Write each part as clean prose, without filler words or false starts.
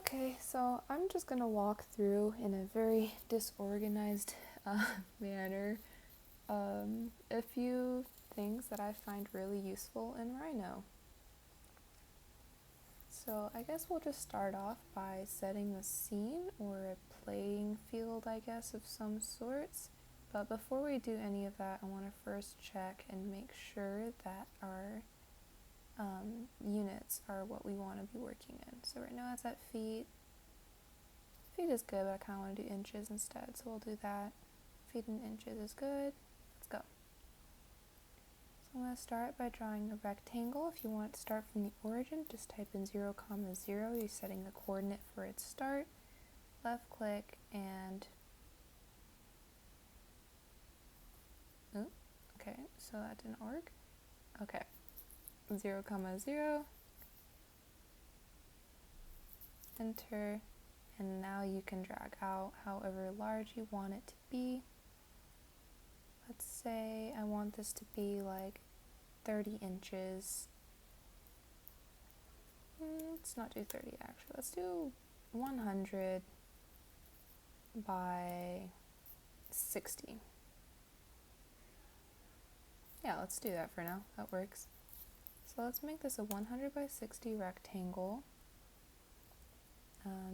Okay, so I'm just going to walk through in a very disorganized manner a few things that I find really useful in Rhino. So I guess we'll just start off by setting a scene or a playing field, I guess, of some sorts. But before we do any of that, I want to first check and make sure that our units are what we want to be working in. So right now it's at feet. Feet is good, but I kind of want to do inches instead, so we'll do that. Feet in inches is good. Let's go. So I'm going to start by drawing a rectangle. If you want to start from the origin, just type in 0, 0. You're setting the coordinate for its start. Left click and... Ooh, okay, so that didn't work. Okay, 0, 0. Enter. And now you can drag out however large you want it to be. Let's say I want this to be like 30 inches. Let's not do 30 actually. Let's do 100 by 60. Yeah, let's do that for now. That works. So let's make this a 100 by 60 rectangle.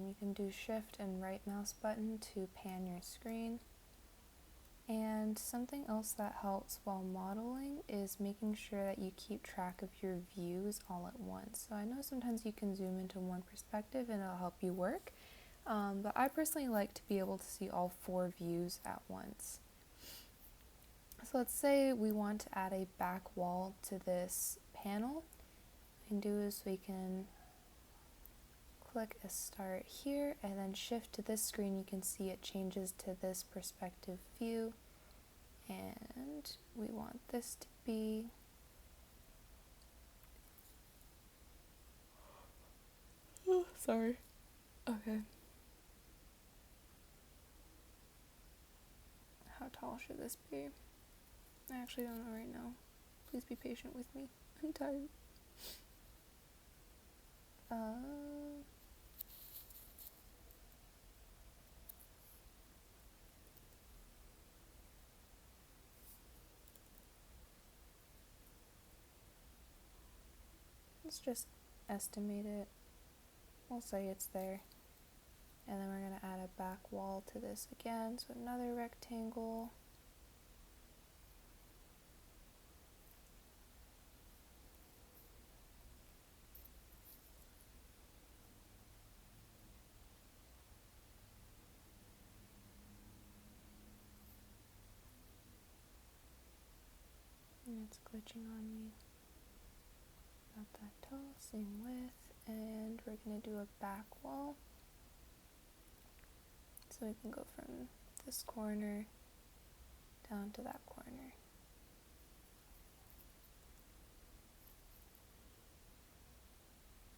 You can do shift and right mouse button to pan your screen. And something else that helps while modeling is making sure that you keep track of your views all at once. So I know sometimes you can zoom into one perspective and it'll help you work, but I personally like to be able to see all 4 views at once. So let's say we want to add a back wall to this panel. What we can do is we can click a start here and then shift to this screen. You can see it changes to this perspective view, and we want this to be sorry. Okay. How tall should this be? I actually don't know right now. Please be patient with me. I'm tired. Let's just estimate it. We'll say it's there. And then we're going to add a back wall to this again. So another rectangle. And it's glitching on me. Not that tall, same width. And we're going to do a back wall. So we can go from this corner down to that corner.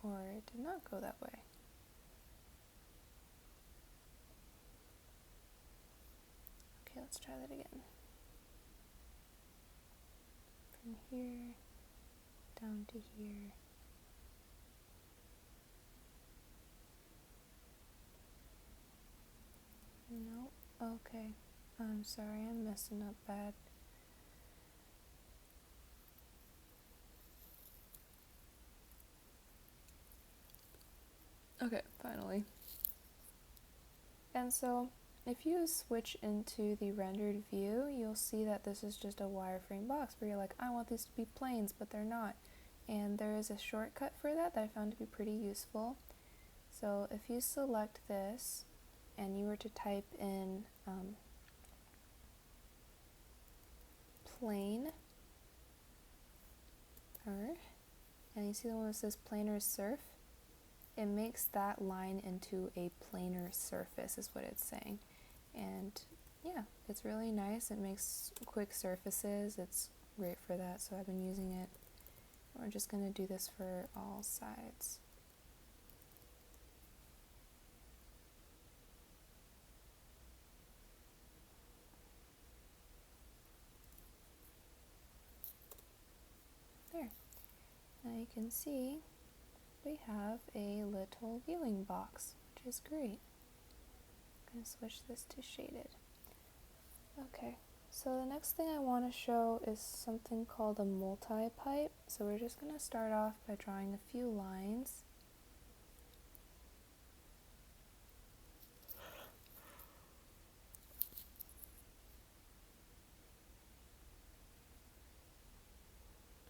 Or it did not go that way. Okay, let's try that again. From here down to here. Nope. Okay. I'm sorry, I'm messing up bad. Okay, finally. And so, if you switch into the rendered view, you'll see that this is just a wireframe box where you're like, I want these to be planes, but they're not. And there is a shortcut for that I found to be pretty useful. So if you select this and you were to type in plane, and you see the one that says PlanarSrf, it makes that line into a planar surface is what it's saying. And yeah, it's really nice. It makes quick surfaces. It's great for that, so I've been using it. We're just going to do this for all sides. There. Now you can see we have a little viewing box. is great. I'm going to switch this to shaded. Okay, so the next thing I want to show is something called a MultiPipe. So we're just going to start off by drawing a few lines.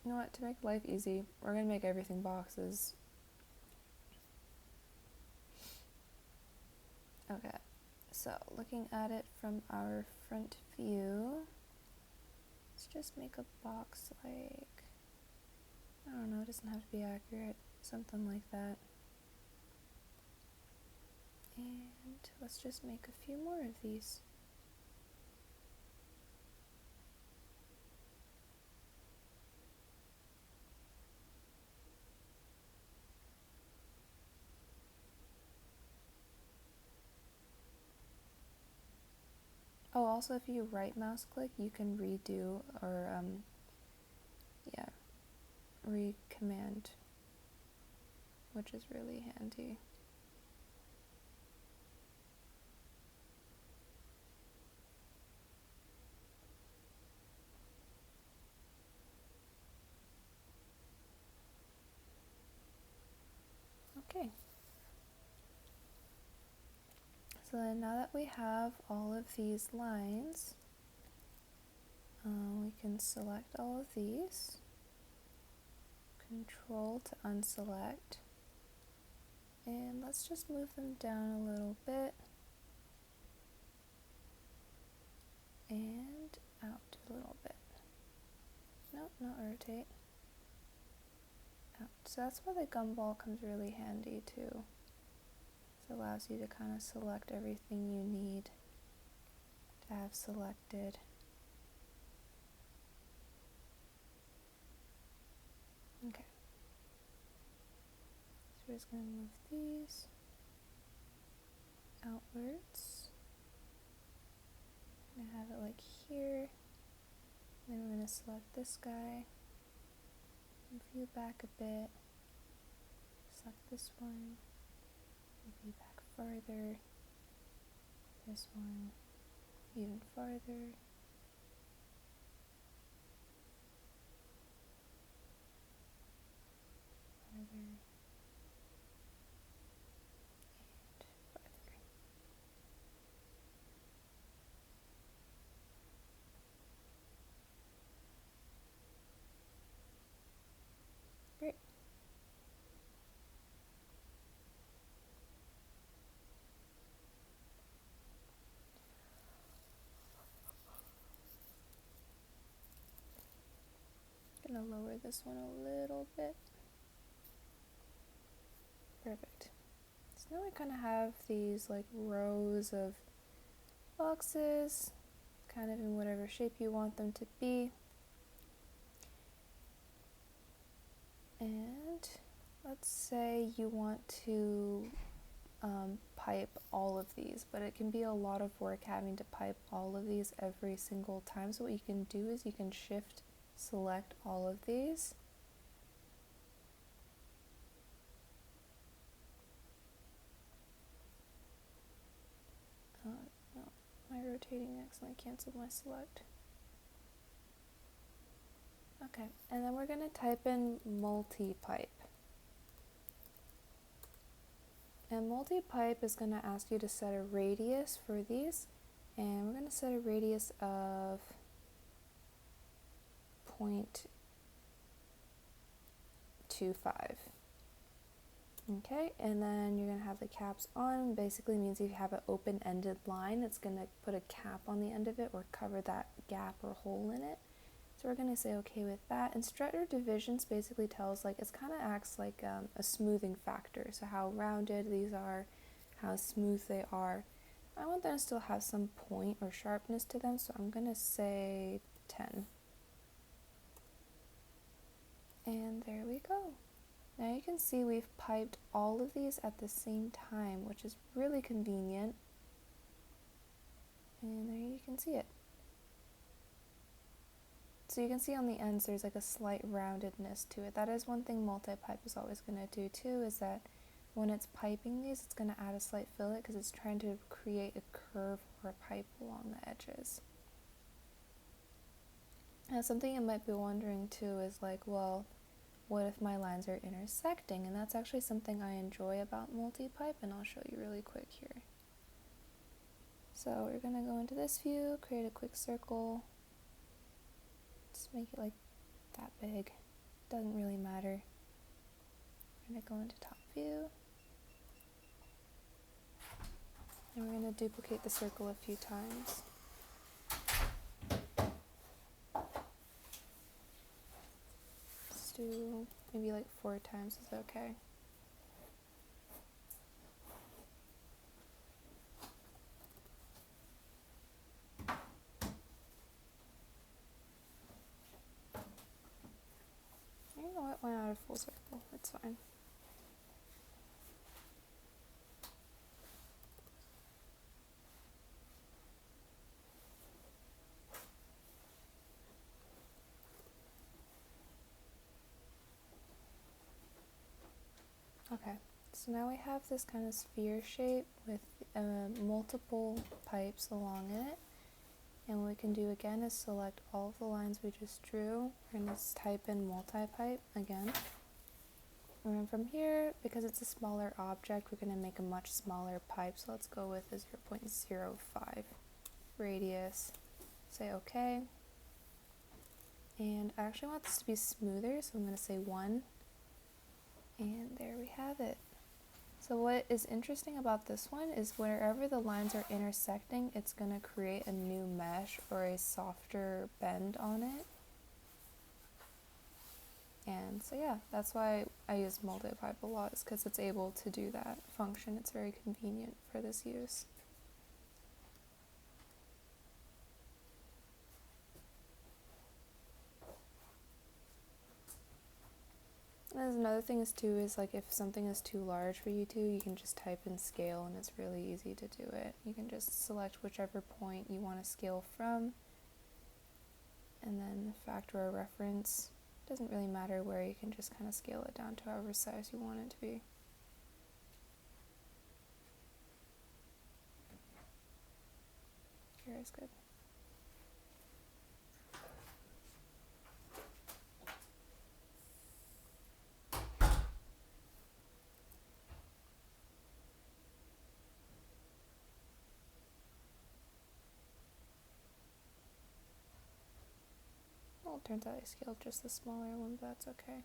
You know what, to make life easy, we're going to make everything boxes. Okay, so looking at it from our front view, let's just make a box like, I don't know, it doesn't have to be accurate, something like that. And let's just make a few more of these. Oh, also if you right mouse click, you can redo or recommand, which is really handy. Okay. So then now that we have all of these lines, we can select all of these, Control to unselect, and let's just move them down a little bit and out a little bit. Nope, not rotate. Out. So that's where the gumball comes really handy too. It allows you to kind of select everything you need to have selected. Okay. So we're just going to move these outwards. I'm going to have it like here. Then we're going to select this guy. Move you back a bit. Select this one. Move you back farther. This one even farther. Farther. And farther. Great. I'm going to lower this one a little bit. Perfect. So now we kind of have these like rows of boxes, kind of in whatever shape you want them to be. And let's say you want to pipe all of these, but it can be a lot of work having to pipe all of these every single time. So what you can do is you can shift select all of these. No, my rotating accidentally canceled my select. Okay, and then we're going to type in MultiPipe. And MultiPipe is going to ask you to set a radius for these, and we're going to set a radius of 0.25. Okay, and then you're going to have the caps on. Basically means if you have an open-ended line, it's going to put a cap on the end of it or cover that gap or hole in it. So we're going to say okay with that. And structure divisions basically tells, like, it kind of acts like a smoothing factor. So how rounded these are, how smooth they are. I want them to still have some point or sharpness to them, so I'm going to say 10. And there we go. Now you can see we've piped all of these at the same time, which is really convenient. And there you can see it. So you can see on the ends there's like a slight roundedness to it. That is one thing MultiPipe is always going to do too, is that when it's piping these, it's going to add a slight fillet because it's trying to create a curve or a pipe along the edges. Now, something you might be wondering too is like, well, what if my lines are intersecting? And that's actually something I enjoy about MultiPipe, and I'll show you really quick here. So we're going to go into this view, create a quick circle, just make it like that big, doesn't really matter. We're going to go into top view, and we're going to duplicate the circle a few times. Let's do maybe like 4 times is okay. You know what, went out of full circle, it's fine. Okay, so now we have this kind of sphere shape with multiple pipes along it. And what we can do again is select all of the lines we just drew. We're going to type in MultiPipe again. And then from here, because it's a smaller object, we're going to make a much smaller pipe. So let's go with a 0.05 radius. Say OK. And I actually want this to be smoother, so I'm going to say 1. And there we have it. So what is interesting about this one is wherever the lines are intersecting, it's going to create a new mesh or a softer bend on it. And so yeah, that's why I use MultiPipe a lot, is because it's able to do that function. It's very convenient for this use. And another thing is too is like if something is too large for you to, you can just type in scale and it's really easy to do it. You can just select whichever point you want to scale from and then factor a reference. Doesn't really matter where, you can just kind of scale it down to however size you want it to be. Here is good. Well, it turns out I scaled just the smaller one, but that's okay.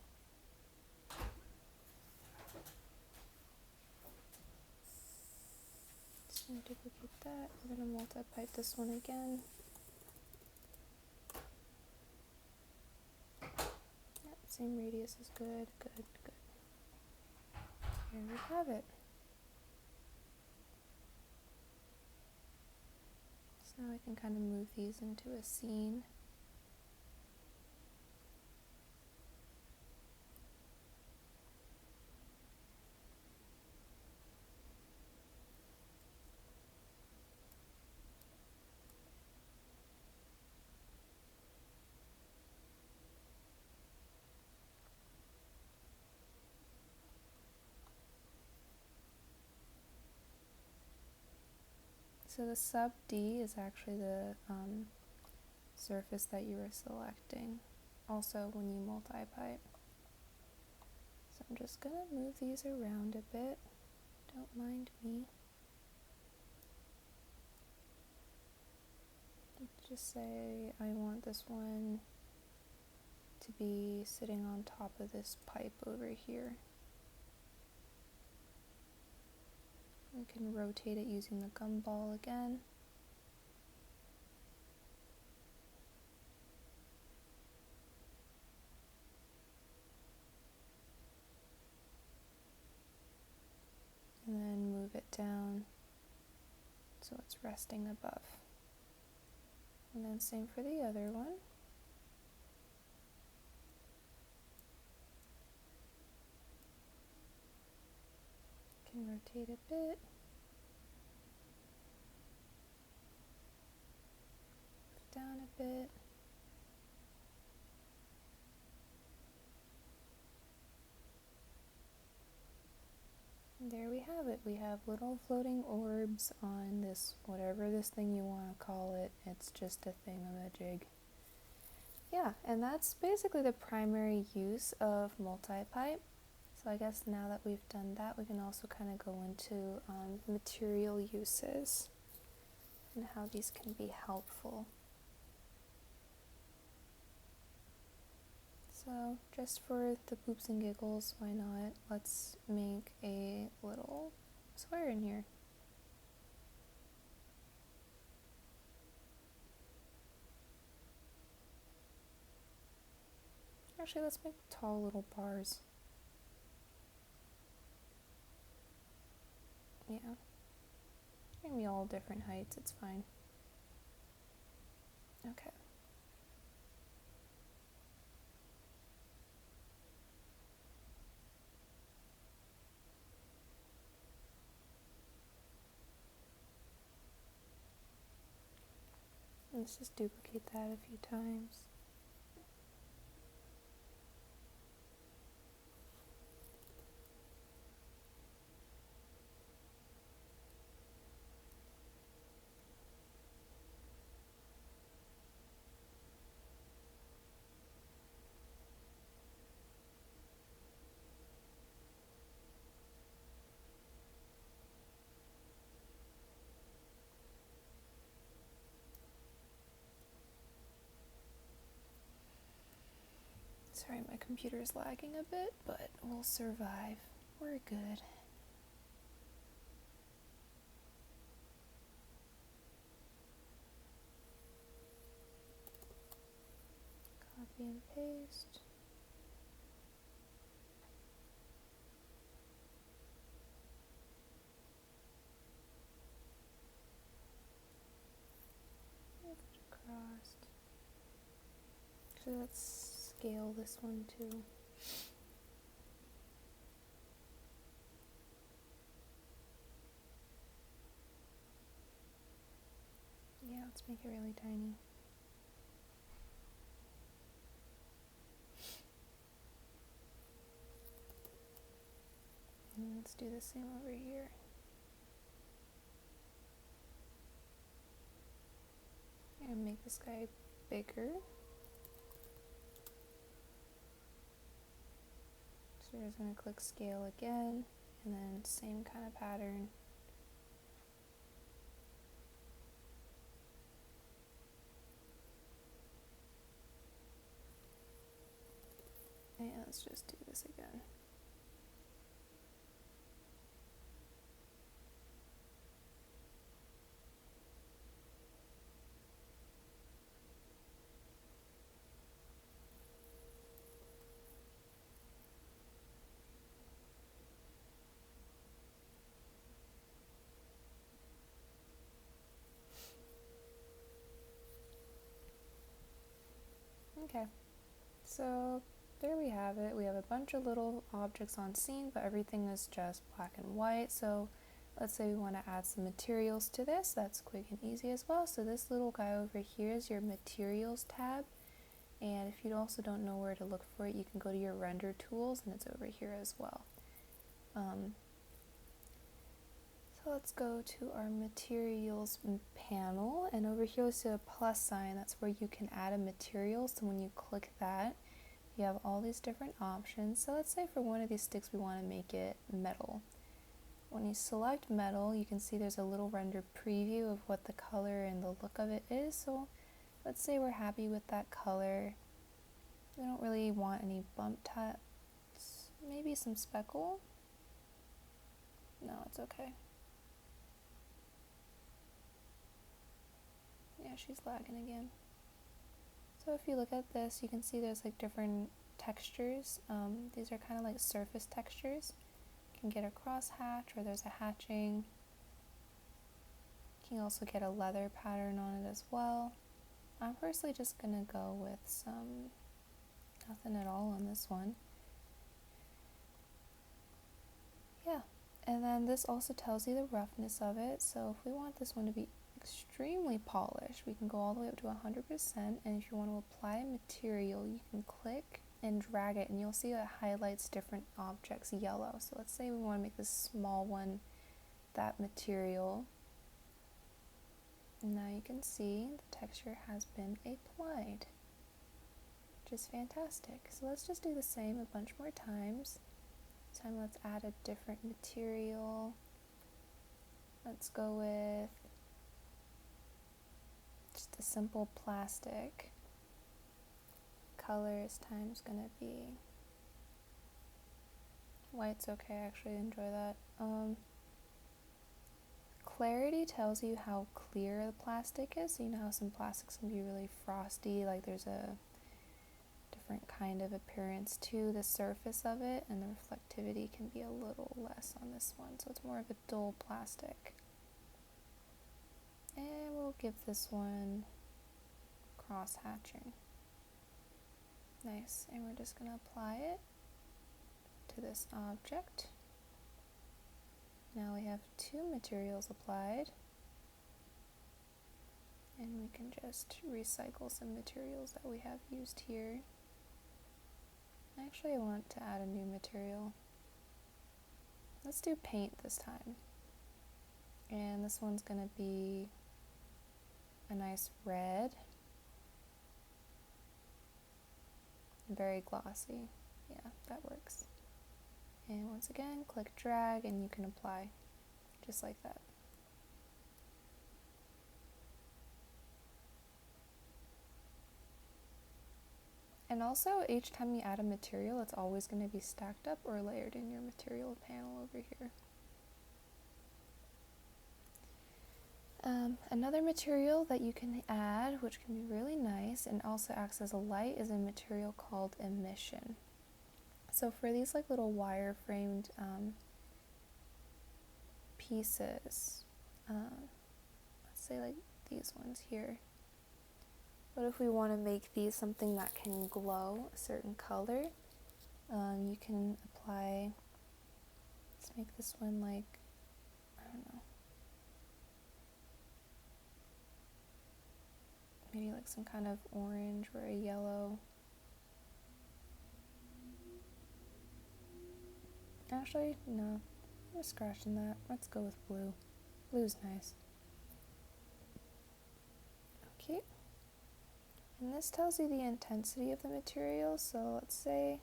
Just gonna duplicate that. We're gonna MultiPipe this one again. Yep, same radius is good, good, good. Here we have it. So now I can kind of move these into a scene. So the sub D is actually the surface that you were selecting, also when you MultiPipe. So I'm just going to move these around a bit, don't mind me. Let's just say I want this one to be sitting on top of this pipe over here. We can rotate it using the gumball again. And then move it down so it's resting above. And then same for the other one. Can rotate a bit. Down a bit. it. We have little floating orbs on this, whatever this thing you want to call it. It's just a thingamajig. Yeah, and that's basically the primary use of MultiPipe. So I guess now that we've done that, we can also kind of go into material uses and how these can be helpful. So just for the poops and giggles, why not? Let's make a little square in here. Actually, let's make tall little bars. Yeah. They're gonna be all different heights, it's fine. Okay. Let's just duplicate that a few times. Sorry, my computer's lagging a bit, but we'll survive. We're good. Copy and paste. Across. So let's scale this one too. Yeah, let's make it really tiny. And let's do the same over here. And make this guy bigger. So we're just going to click scale again, and then same kind of pattern. And let's just do this again. Okay, so there we have it. We have a bunch of little objects on scene, but everything is just black and white. So let's say we want to add some materials to this. That's quick and easy as well. So this little guy over here is your materials tab. And if you also don't know where to look for it, you can go to your render tools, and it's over here as well. So let's go to our materials panel, and over here you'll see a plus sign. That's where you can add a material. So when you click that, you have all these different options. So let's say for one of these sticks we want to make it metal. When you select metal, you can see there's a little render preview of what the color and the look of it is. So let's say we're happy with that color. We don't really want any bump tats. Maybe some speckle? No, it's okay. Yeah, she's lagging again. So if you look at this, you can see there's like different textures. These are kind of like surface textures. You can get a cross hatch, or there's a hatching. You can also get a leather pattern on it as well. I'm personally just gonna go with some nothing at all on this one. Yeah, and then this also tells you the roughness of it. So if we want this one to be extremely polished, we can go all the way up to 100%, and if you want to apply a material, you can click and drag it, and you'll see it highlights different objects yellow. So let's say we want to make this small one that material. And now you can see the texture has been applied, which is fantastic. So let's just do the same a bunch more times. This time let's add a different material. Let's go with just a simple plastic. Color this time is gonna be white's okay, I actually enjoy that. Clarity tells you how clear the plastic is, so you know how some plastics can be really frosty, like there's a different kind of appearance to the surface of it, and the reflectivity can be a little less on this one, so it's more of a dull plastic. And we'll give this one cross hatching. Nice, and we're just going to apply it to this object. Now we have two materials applied, and we can just recycle some materials that we have used here. Actually, I want to add a new material. Let's do paint this time. And this one's going to be a nice red. Very glossy. Yeah, that works. And once again, click drag and you can apply, just like that. And also, each time you add a material, it's always going to be stacked up or layered in your material panel over here. Another material that you can add, which can be really nice and also acts as a light, is a material called emission. So for these like little wire framed pieces, let's say like these ones here, what if we want to make these something that can glow a certain color? You can apply, let's make this one like, I don't know, maybe like some kind of orange or a yellow. Actually, no, I'm scratching that. Let's go with blue. Blue's nice. Okay. And this tells you the intensity of the material, so let's say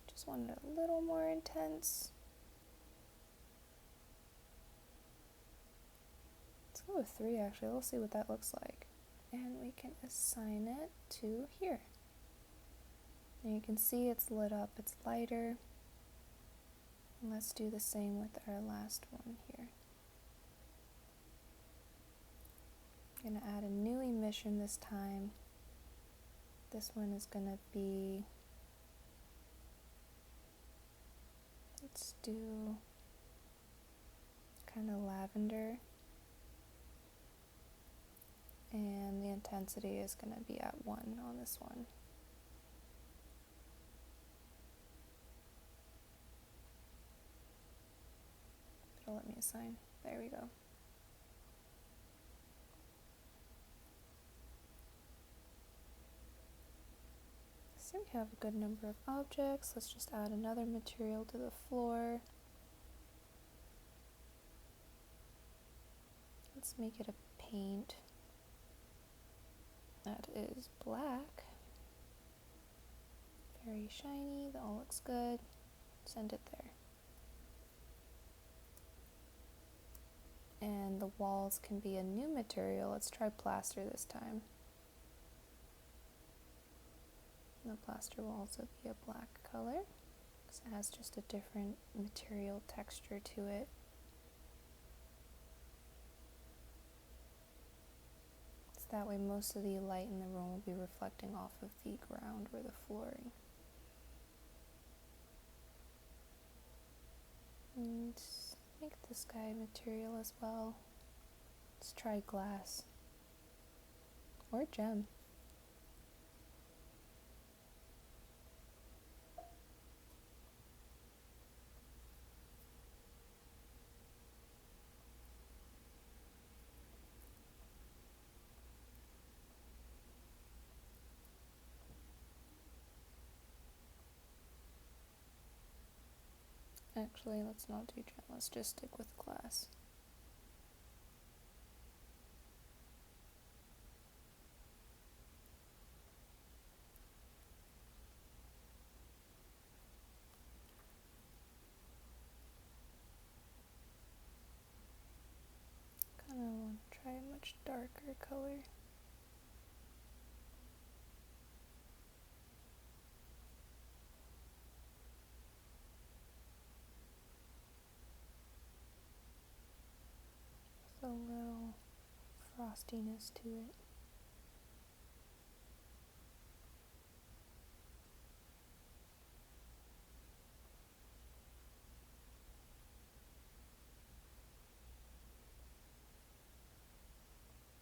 just want it a little more intense. Let's go with 3 actually, we'll see what that looks like. And we can assign it to here. And you can see it's lit up, it's lighter. And let's do the same with our last one here. I'm going to add a new emission this time. This one is going to be, let's do kind of lavender. And the intensity is going to be at 1 on this one. It'll let me assign. There we go. So we have a good number of objects. Let's just add another material to the floor. Let's make it a paint that is black. Very shiny, that all looks good. Send it there. And the walls can be a new material. Let's try plaster this time. And the plaster will also be a black color, because it has just a different material texture to it. So that way most of the light in the room will be reflecting off of the ground or the flooring. And make this guy material as well. Let's try glass or gem. Actually, let's not do gen, let's just stick with class. Kind of want to try a much darker color. With a little frostiness to it.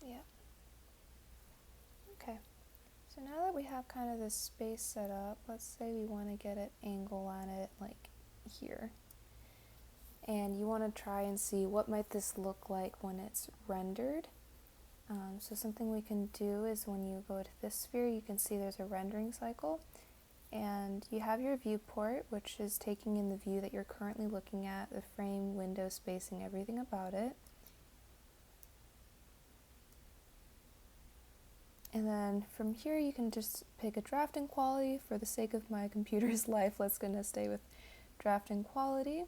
Yeah. Okay. So now that we have kind of this space set up, let's say we want to get an angle at it like here. And you want to try and see what might this look like when it's rendered. So something we can do is when you go to this sphere, you can see there's a rendering cycle. And you have your viewport, which is taking in the view that you're currently looking at, the frame, window spacing, everything about it. And then from here you can just pick a drafting quality. For the sake of my computer's life, let's gonna stay with drafting quality.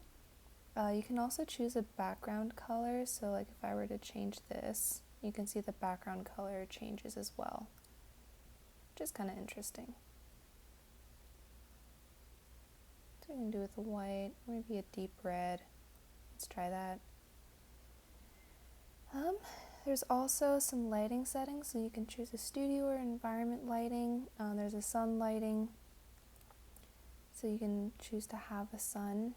You can also choose a background color, so like if I were to change this, you can see the background color changes as well, which is kind of interesting. So we can do with a white, maybe a deep red. Let's try that. There's also some lighting settings, so you can choose a studio or environment lighting. There's a sun lighting, so you can choose to have a sun.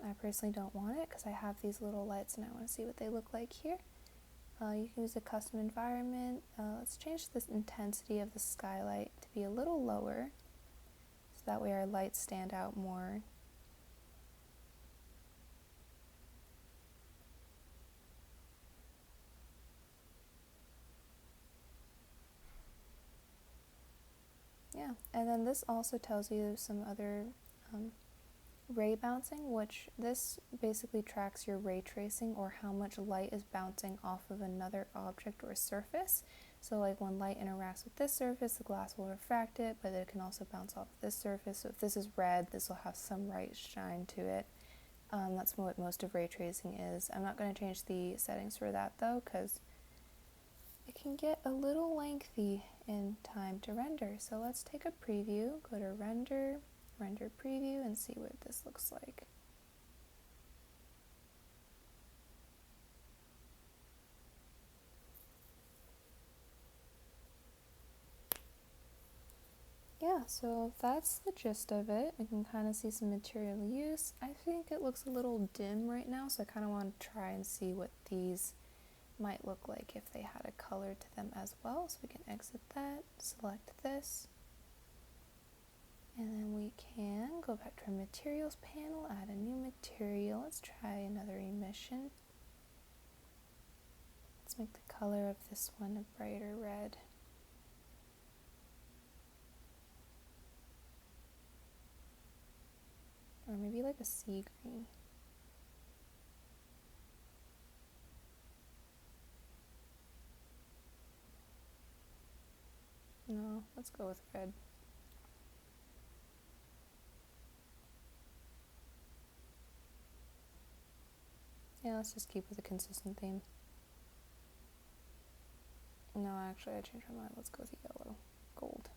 I personally don't want it because I have these little lights and I want to see what they look like here. You can use a custom environment. Let's change the intensity of the skylight to be a little lower, so that way our lights stand out more. Yeah, and then this also tells you some other ray bouncing, which this basically tracks your ray tracing, or how much light is bouncing off of another object or surface. So like when light interacts with this surface, the glass will refract it, but it can also bounce off this surface. So if this is red, this will have some light shine to it. That's what most of ray tracing is. I'm not going to change the settings for that though, because it can get a little lengthy in time to render. So let's take a preview, go to render preview, and see what this looks like. Yeah, so that's the gist of it. We can kind of see some material use. I think it looks a little dim right now, so I kind of want to try and see what these might look like if they had a color to them as well. So we can exit that, select this, and then we can go back to our materials panel, add a new material. Let's try another emission. Let's make the color of this one a brighter red. Or maybe like a sea green. No, let's go with red. Yeah, let's just keep with a consistent theme. No, actually I changed my mind. Let's go with yellow. Gold.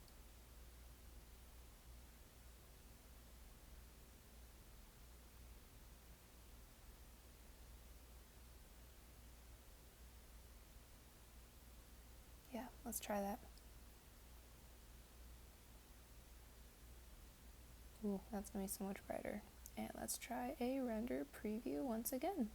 Yeah, let's try that. Ooh, that's gonna be so much brighter. And let's try a render preview once again.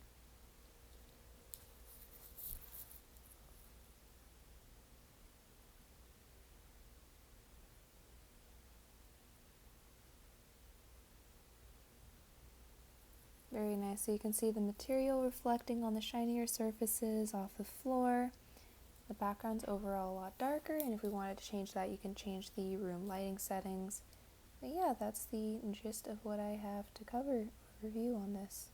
Very nice. So you can see the material reflecting on the shinier surfaces off the floor. The background's overall a lot darker, and if we wanted to change that, you can change the room lighting settings. But yeah, that's the gist of what I have to cover review on this.